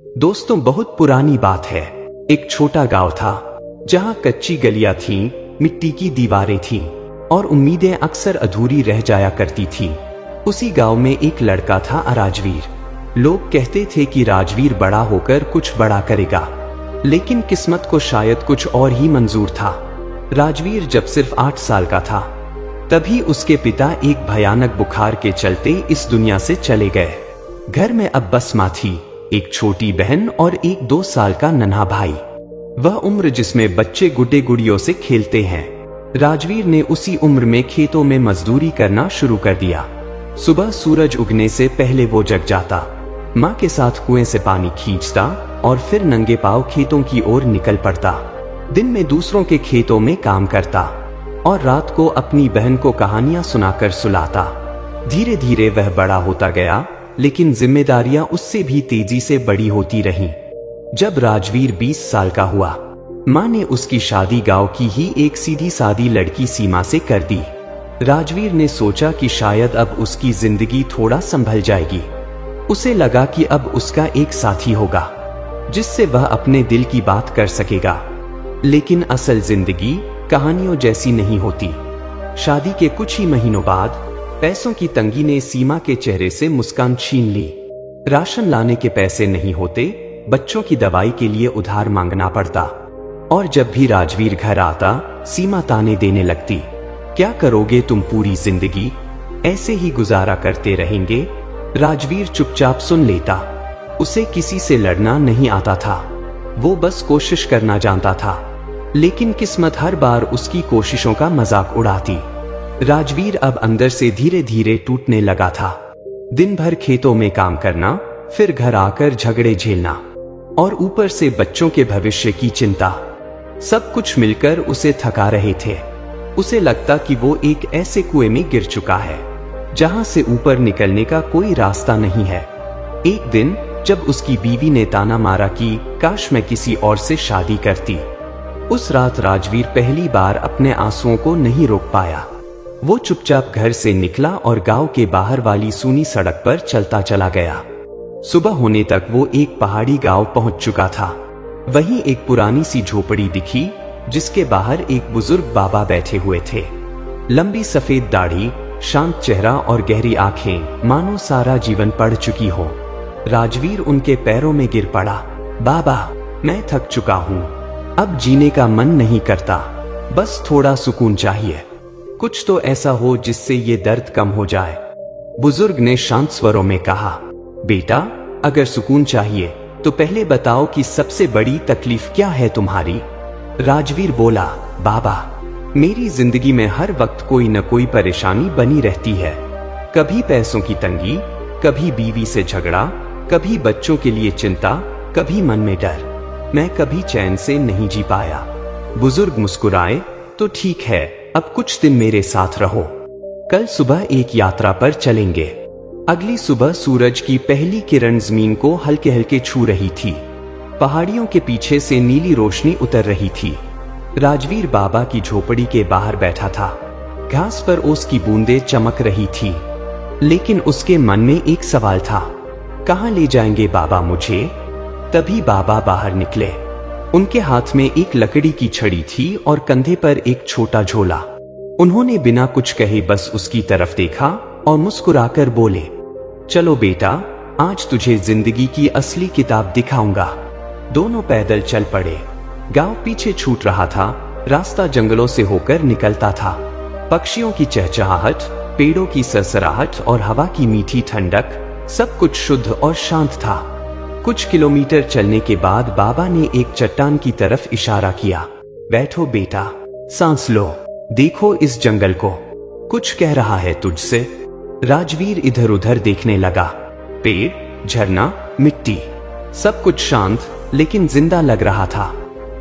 दोस्तों, बहुत पुरानी बात है। एक छोटा गांव था जहां कच्ची गलियां थीं, मिट्टी की दीवारें थीं और उम्मीदें अक्सर अधूरी रह जाया करती थीं। उसी गांव में एक लड़का था, राजवीर। लोग कहते थे कि राजवीर बड़ा होकर कुछ बड़ा करेगा, लेकिन किस्मत को शायद कुछ और ही मंजूर था। राजवीर जब सिर्फ 8 साल का था, तभी उसके पिता एक भयानक बुखार के चलते इस दुनिया से चले गए। घर में अब बस माँ थी, एक छोटी बहन और एक 2 साल का नन्हा भाई। वह उम्र जिसमें बच्चे गुड्डे गुड़ियों से खेलते हैं। राजवीर ने उसी उम्र में खेतों में मजदूरी करना शुरू कर दिया। सुबह सूरज उगने से पहले वो जग जाता, माँ के साथ कुएं से पानी खींचता और फिर नंगे पांव खेतों की ओर निकल पड़ता। दिन में दूसरों के खेतों में काम करता और रात को अपनी बहन को कहानियां सुनाकर सुलाता। धीरे धीरे वह बड़ा होता गया, लेकिन जिम्मेदारियां उससे भी तेजी से बड़ी होती रहीं। जब राजवीर 20 साल का हुआ, माँ ने उसकी शादी गांव की ही एक सीधी सादी लड़की सीमा से कर दी। राजवीर ने सोचा कि शायद अब उसकी जिंदगी थोड़ा संभल जाएगी। उसे लगा कि अब उसका एक साथी होगा जिससे वह अपने दिल की बात कर सकेगा। लेकिन असल जिंदगी कहानियों जैसी नहीं होती। शादी के कुछ ही महीनों बाद पैसों की तंगी ने सीमा के चेहरे से मुस्कान छीन ली। राशन लाने के पैसे नहीं होते, बच्चों की दवाई के लिए उधार मांगना पड़ता। और जब भी राजवीर घर आता, सीमा ताने देने लगती, क्या करोगे तुम पूरी जिंदगी, ऐसे ही गुजारा करते रहेंगे। राजवीर चुपचाप सुन लेता। उसे किसी से लड़ना नहीं आता था, वो बस कोशिश करना जानता था। लेकिन किस्मत हर बार उसकी कोशिशों का मजाक उड़ाती। राजवीर अब अंदर से धीरे धीरे टूटने लगा था। दिन भर खेतों में काम करना, फिर घर आकर झगड़े झेलना और ऊपर से बच्चों के भविष्य की चिंता, सब कुछ मिलकर उसे थका रहे थे। उसे लगता कि वो एक ऐसे कुएं में गिर चुका है जहां से ऊपर निकलने का कोई रास्ता नहीं है। एक दिन जब उसकी बीवी ने ताना मारा कि काश मैं किसी और से शादी करती, उस रात राजवीर पहली बार अपने आंसुओं को नहीं रोक पाया। वो चुपचाप घर से निकला और गांव के बाहर वाली सूनी सड़क पर चलता चला गया। सुबह होने तक वो एक पहाड़ी गांव पहुंच चुका था। वहीं एक पुरानी सी झोपड़ी दिखी जिसके बाहर एक बुजुर्ग बाबा बैठे हुए थे। लंबी सफेद दाढ़ी, शांत चेहरा और गहरी आंखें, मानो सारा जीवन पढ़ चुकी हो। राजवीर उनके पैरों में गिर पड़ा। बाबा, मैं थक चुका हूँ, अब जीने का मन नहीं करता, बस थोड़ा सुकून चाहिए। कुछ तो ऐसा हो जिससे ये दर्द कम हो जाए। बुजुर्ग ने शांत स्वरों में कहा, बेटा, अगर सुकून चाहिए तो पहले बताओ कि सबसे बड़ी तकलीफ क्या है तुम्हारी। राजवीर बोला, बाबा, मेरी जिंदगी में हर वक्त कोई न कोई परेशानी बनी रहती है। कभी पैसों की तंगी, कभी बीवी से झगड़ा, कभी बच्चों के लिए चिंता, कभी मन में डर। मैं कभी चैन से नहीं जी पाया। बुजुर्ग मुस्कुराए, तो ठीक है, अब कुछ दिन मेरे साथ रहो। कल सुबह एक यात्रा पर चलेंगे। अगली सुबह सूरज की पहली किरण जमीन को हल्के हल्के छू रही थी। पहाड़ियों के पीछे से नीली रोशनी उतर रही थी। राजवीर बाबा की झोपड़ी के बाहर बैठा था। घास पर ओस की बूंदें चमक रही थी, लेकिन उसके मन में एक सवाल था, कहाँ ले जाएंगे बाबा मुझे। तभी बाबा बाहर निकले। उनके हाथ में एक लकड़ी की छड़ी थी और कंधे पर एक छोटा झोला। उन्होंने बिना कुछ कहे बस उसकी तरफ देखा और मुस्कुराकर बोले, चलो बेटा, आज तुझे जिंदगी की असली किताब दिखाऊंगा। दोनों पैदल चल पड़े। गांव पीछे छूट रहा था, रास्ता जंगलों से होकर निकलता था। पक्षियों की चहचहाहट, पेड़ों की सरसराहट और हवा की मीठी ठंडक, सब कुछ शुद्ध और शांत था। कुछ किलोमीटर चलने के बाद बाबा ने एक चट्टान की तरफ इशारा किया, बैठो बेटा, सांस लो, देखो इस जंगल को, कुछ कह रहा है तुझसे। राजवीर इधर उधर देखने लगा। पेड़, झरना, मिट्टी, सब कुछ शांत लेकिन जिंदा लग रहा था।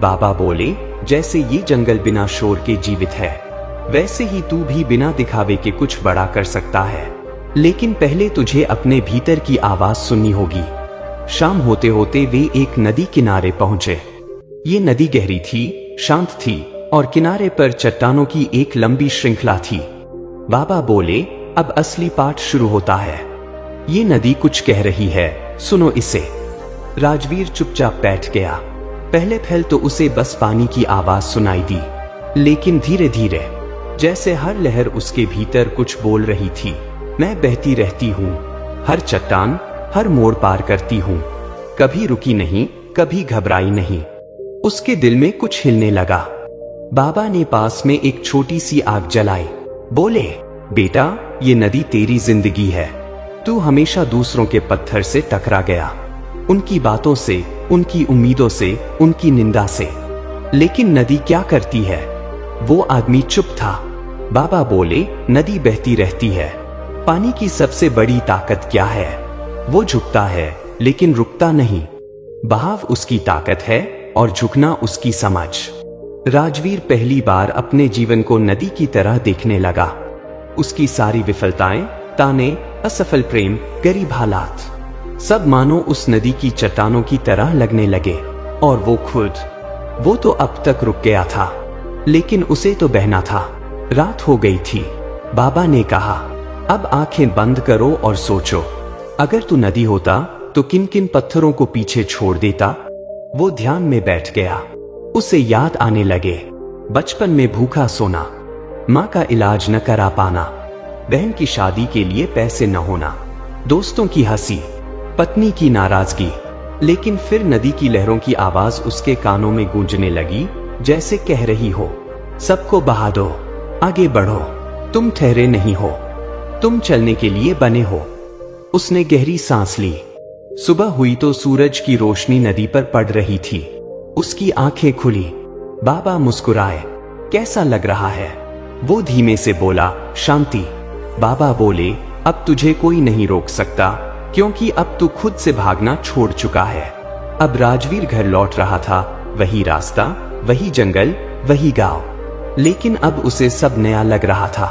बाबा बोले, जैसे ये जंगल बिना शोर के जीवित है, वैसे ही तू भी बिना दिखावे के कुछ बड़ा कर सकता है। लेकिन पहले तुझे अपने भीतर की आवाज सुननी होगी। शाम होते होते वे एक नदी किनारे पहुंचे। ये नदी गहरी थी, शांत थी और किनारे पर चट्टानों की एक लंबी श्रृंखला थी। बाबा बोले, अब असली पाठ शुरू होता है। ये नदी कुछ कह रही है, सुनो इसे। राजवीर चुपचाप बैठ गया। पहले पहल तो उसे बस पानी की आवाज सुनाई दी, लेकिन धीरे धीरे जैसे हर लहर उसके भीतर कुछ बोल रही थी। मैं बहती रहती हूँ, हर चट्टान, हर मोड़ पार करती हूँ, कभी रुकी नहीं, कभी घबराई नहीं। उसके दिल में कुछ हिलने लगा। बाबा ने पास में एक छोटी सी आग जलाई। बोले, बेटा, ये नदी तेरी जिंदगी है। तू हमेशा दूसरों के पत्थर से टकरा गया, उनकी बातों से, उनकी उम्मीदों से, उनकी निंदा से। लेकिन नदी क्या करती है? वो आदमी चुप था। बाबा बोले, नदी बहती रहती है। पानी की सबसे बड़ी ताकत क्या है? वो झुकता है लेकिन रुकता नहीं। बहाव उसकी ताकत है और झुकना उसकी समझ। राजवीर पहली बार अपने जीवन को नदी की तरह देखने लगा। उसकी सारी विफलताएं, ताने, असफल प्रेम, गरीब हालात, सब मानो उस नदी की चट्टानों की तरह लगने लगे। और वो खुद, वो तो अब तक रुक गया था, लेकिन उसे तो बहना था। रात हो गई थी। बाबा ने कहा, अब आंखें बंद करो और सोचो, अगर तू नदी होता तो किन किन पत्थरों को पीछे छोड़ देता? वो ध्यान में बैठ गया। उसे याद आने लगे, बचपन में भूखा सोना, माँ का इलाज न करा पाना, बहन की शादी के लिए पैसे न होना, दोस्तों की हंसी, पत्नी की नाराजगी। लेकिन फिर नदी की लहरों की आवाज उसके कानों में गूंजने लगी, जैसे कह रही हो, सबको बहा दो, आगे बढ़ो, तुम ठहरे नहीं हो, तुम चलने के लिए बने हो। उसने गहरी सांस ली। सुबह हुई तो सूरज की रोशनी नदी पर पड़ रही थी। उसकी आंखें खुली। बाबा मुस्कुराए, कैसा लग रहा है? वो धीमे से बोला, शांति। बाबा बोले, अब तुझे कोई नहीं रोक सकता, क्योंकि अब तू खुद से भागना छोड़ चुका है। अब राजवीर घर लौट रहा था, वही रास्ता, वही जंगल, वही गांव। लेकिन अब उसे सब नया लग रहा था,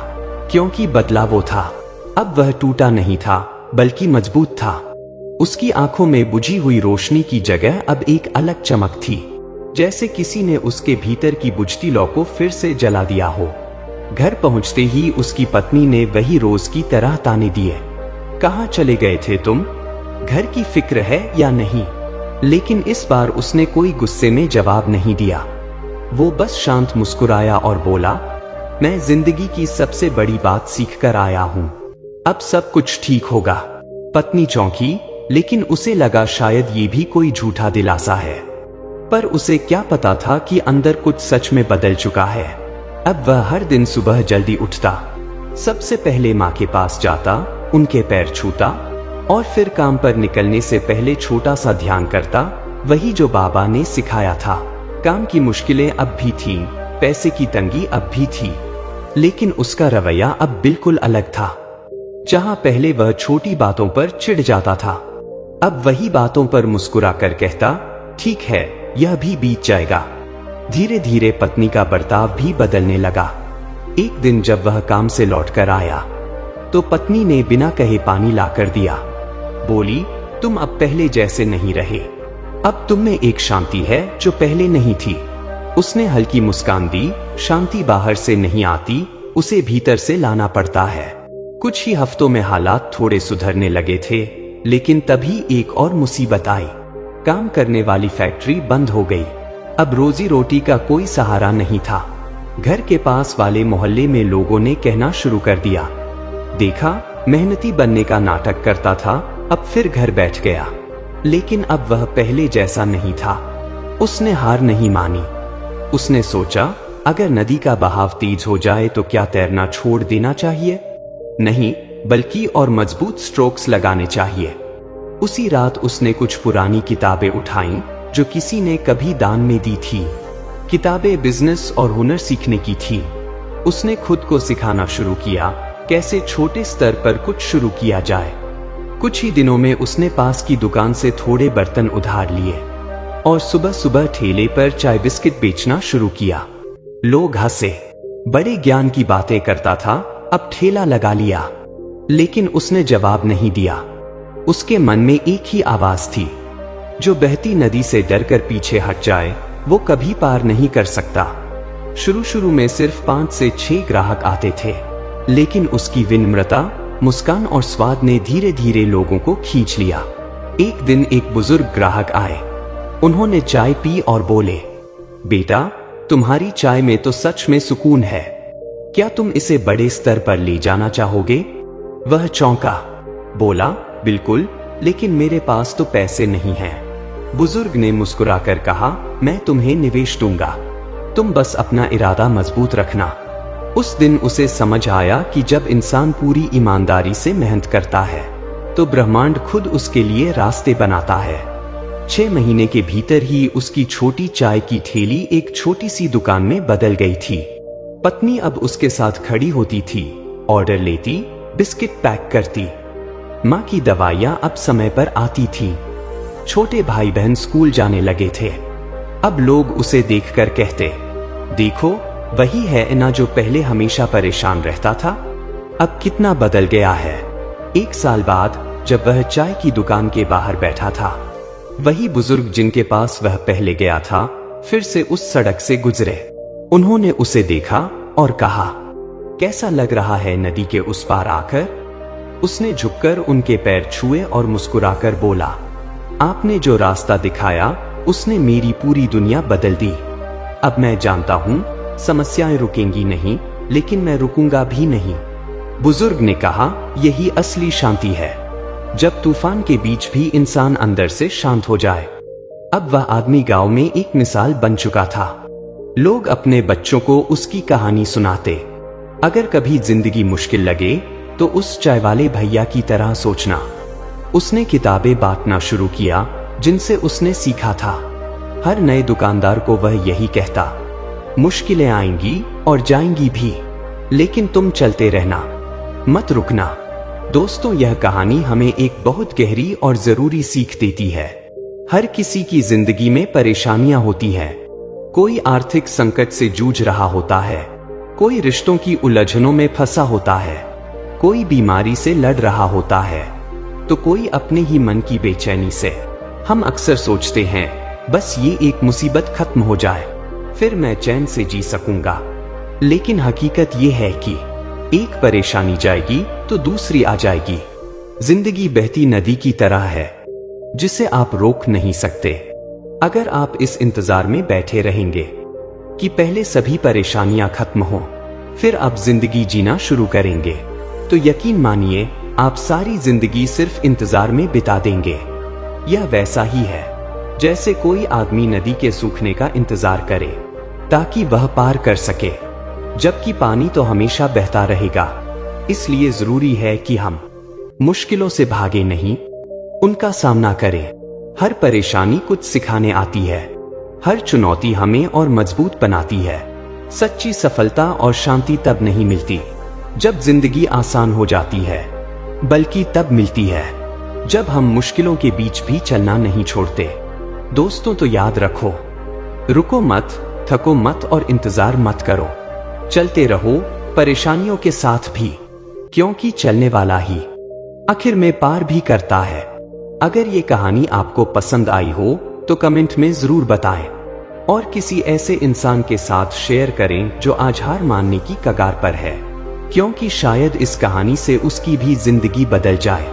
क्योंकि बदला वो था। अब वह टूटा नहीं था, बल्कि मजबूत था। उसकी आंखों में बुझी हुई रोशनी की जगह अब एक अलग चमक थी, जैसे किसी ने उसके भीतर की बुझती लौ को फिर से जला दिया हो। घर पहुंचते ही उसकी पत्नी ने वही रोज की तरह ताने दिए। कहाँ चले गए थे तुम? घर की फिक्र है या नहीं? लेकिन इस बार उसने कोई गुस्से में जवाब नहीं दिया। वो बस शांत मुस्कुराया और बोला, मैं जिंदगी की सबसे बड़ी बात सीख कर आया हूं, अब सब कुछ ठीक होगा। पत्नी चौंकी, लेकिन उसे लगा शायद ये भी कोई झूठा दिलासा है। पर उसे क्या पता था कि अंदर कुछ सच में बदल चुका है। अब वह हर दिन सुबह जल्दी उठता, सबसे पहले माँ के पास जाता, उनके पैर छूता और फिर काम पर निकलने से पहले छोटा सा ध्यान करता, वही जो बाबा ने सिखाया था। काम की मुश्किलें अब भी थीं, पैसे की तंगी अब भी थी, लेकिन उसका रवैया अब बिल्कुल अलग था। जहां पहले वह छोटी बातों पर चिढ़ जाता था, अब वही बातों पर मुस्कुरा कर कहता, ठीक है, यह भी बीत जाएगा। धीरे धीरे पत्नी का बर्ताव भी बदलने लगा। एक दिन जब वह काम से लौटकर आया, तो पत्नी ने बिना कहे पानी लाकर दिया। बोली, तुम अब पहले जैसे नहीं रहे, अब तुम में एक शांति है जो पहले नहीं थी। उसने हल्की मुस्कान दी, शांति बाहर से नहीं आती, उसे भीतर से लाना पड़ता है। कुछ ही हफ्तों में हालात थोड़े सुधरने लगे थे, लेकिन तभी एक और मुसीबत आई। काम करने वाली फैक्ट्री बंद हो गई। अब रोजी रोटी का कोई सहारा नहीं था। घर के पास वाले मोहल्ले में लोगों ने कहना शुरू कर दिया, देखा, मेहनती बनने का नाटक करता था, अब फिर घर बैठ गया। लेकिन अब वह पहले जैसा नहीं था। उसने हार नहीं मानी। उसने सोचा, अगर नदी का बहाव तेज हो जाए तो क्या तैरना छोड़ देना चाहिए? नहीं, बल्कि और मजबूत स्ट्रोक्स लगाने चाहिए। उसी रात उसने कुछ पुरानी किताबें उठाईं जो किसी ने कभी दान में दी थी। किताबें बिजनेस और हुनर सीखने की थी। उसने खुद को सिखाना शुरू किया, कैसे छोटे स्तर पर कुछ शुरू किया जाए। कुछ ही दिनों में उसने पास की दुकान से थोड़े बर्तन उधार लिए और सुबह सुबह ठेले पर चाय बिस्किट बेचना शुरू किया। लोग हंसे, बड़े ज्ञान की बातें करता था, अब ठेला लगा लिया। लेकिन उसने जवाब नहीं दिया। उसके मन में एक ही आवाज थी, जो बहती नदी से डरकर पीछे हट जाए वो कभी पार नहीं कर सकता। शुरू में सिर्फ 5 से 6 ग्राहक आते थे, लेकिन उसकी विनम्रता, मुस्कान और स्वाद ने धीरे धीरे लोगों को खींच लिया। एक दिन एक बुजुर्ग ग्राहक आए। उन्होंने चाय पी और बोले, बेटा, तुम्हारी चाय में तो सच में सुकून है। क्या तुम इसे बड़े स्तर पर ले जाना चाहोगे? वह चौंका, बोला, बिल्कुल, लेकिन मेरे पास तो पैसे नहीं हैं। बुजुर्ग ने मुस्कुराकर कहा, मैं तुम्हें निवेश दूंगा, तुम बस अपना इरादा मजबूत रखना। उस दिन उसे समझ आया कि जब इंसान पूरी ईमानदारी से मेहनत करता है तो ब्रह्मांड खुद उसके लिए रास्ते बनाता है। 6 महीने के भीतर ही उसकी छोटी चाय की ठेली एक छोटी सी दुकान में बदल गई थी। पत्नी अब उसके साथ खड़ी होती थी, ऑर्डर लेती, बिस्किट पैक करती। माँ की दवाइयाँ अब समय पर आती थी। छोटे भाई बहन स्कूल जाने लगे थे। अब लोग उसे देखकर कहते, देखो, वही है ना जो पहले हमेशा परेशान रहता था। अब कितना बदल गया है। 1 साल बाद जब वह चाय की दुकान के बाहर बैठा था, वही बुजुर्ग जिनके पास वह पहले गया था फिर से उस सड़क से गुजरे। उन्होंने उसे देखा और कहा, कैसा लग रहा है नदी के उस पार आकर? उसने झुककर उनके पैर छुए और मुस्कुराकर बोला, आपने जो रास्ता दिखाया उसने मेरी पूरी दुनिया बदल दी। अब मैं जानता हूं समस्याएं रुकेंगी नहीं, लेकिन मैं रुकूंगा भी नहीं। बुजुर्ग ने कहा, यही असली शांति है, जब तूफान के बीच भी इंसान अंदर से शांत हो जाए। अब वह आदमी गांव में एक मिसाल बन चुका था। लोग अपने बच्चों को उसकी कहानी सुनाते। अगर कभी जिंदगी मुश्किल लगे तो उस चाय वाले भैया की तरह सोचना। उसने किताबें बांटना शुरू किया जिनसे उसने सीखा था। हर नए दुकानदार को वह यही कहता, मुश्किलें आएंगी और जाएंगी भी, लेकिन तुम चलते रहना, मत रुकना। दोस्तों, यह कहानी हमें एक बहुत गहरी और जरूरी सीख देती है। हर किसी की जिंदगी में परेशानियां होती हैं। कोई आर्थिक संकट से जूझ रहा होता है, कोई रिश्तों की उलझनों में फंसा होता है, कोई बीमारी से लड़ रहा होता है, तो कोई अपने ही मन की बेचैनी से। हम अक्सर सोचते हैं, बस ये एक मुसीबत खत्म हो जाए, फिर मैं चैन से जी सकूंगा। लेकिन हकीकत ये है कि एक परेशानी जाएगी तो दूसरी आ जाएगी। जिंदगी बहती नदी की तरह है जिसे आप रोक नहीं सकते। अगर आप इस इंतजार में बैठे रहेंगे कि पहले सभी परेशानियां खत्म हो, फिर आप जिंदगी जीना शुरू करेंगे, तो यकीन मानिए आप सारी जिंदगी सिर्फ इंतजार में बिता देंगे। यह वैसा ही है जैसे कोई आदमी नदी के सूखने का इंतजार करे ताकि वह पार कर सके, जबकि पानी तो हमेशा बहता रहेगा। इसलिए जरूरी है कि हम मुश्किलों से भागे नहीं, उनका सामना करें। हर परेशानी कुछ सिखाने आती है, हर चुनौती हमें और मजबूत बनाती है। सच्ची सफलता और शांति तब नहीं मिलती जब जिंदगी आसान हो जाती है, बल्कि तब मिलती है जब हम मुश्किलों के बीच भी चलना नहीं छोड़ते। दोस्तों, तो याद रखो, रुको मत, थको मत और इंतजार मत करो। चलते रहो परेशानियों के साथ भी, क्योंकि चलने वाला ही आखिर में पार भी करता है। अगर ये कहानी आपको पसंद आई हो तो कमेंट में जरूर बताएं और किसी ऐसे इंसान के साथ शेयर करें जो आज हार मानने की कगार पर है, क्योंकि शायद इस कहानी से उसकी भी जिंदगी बदल जाए।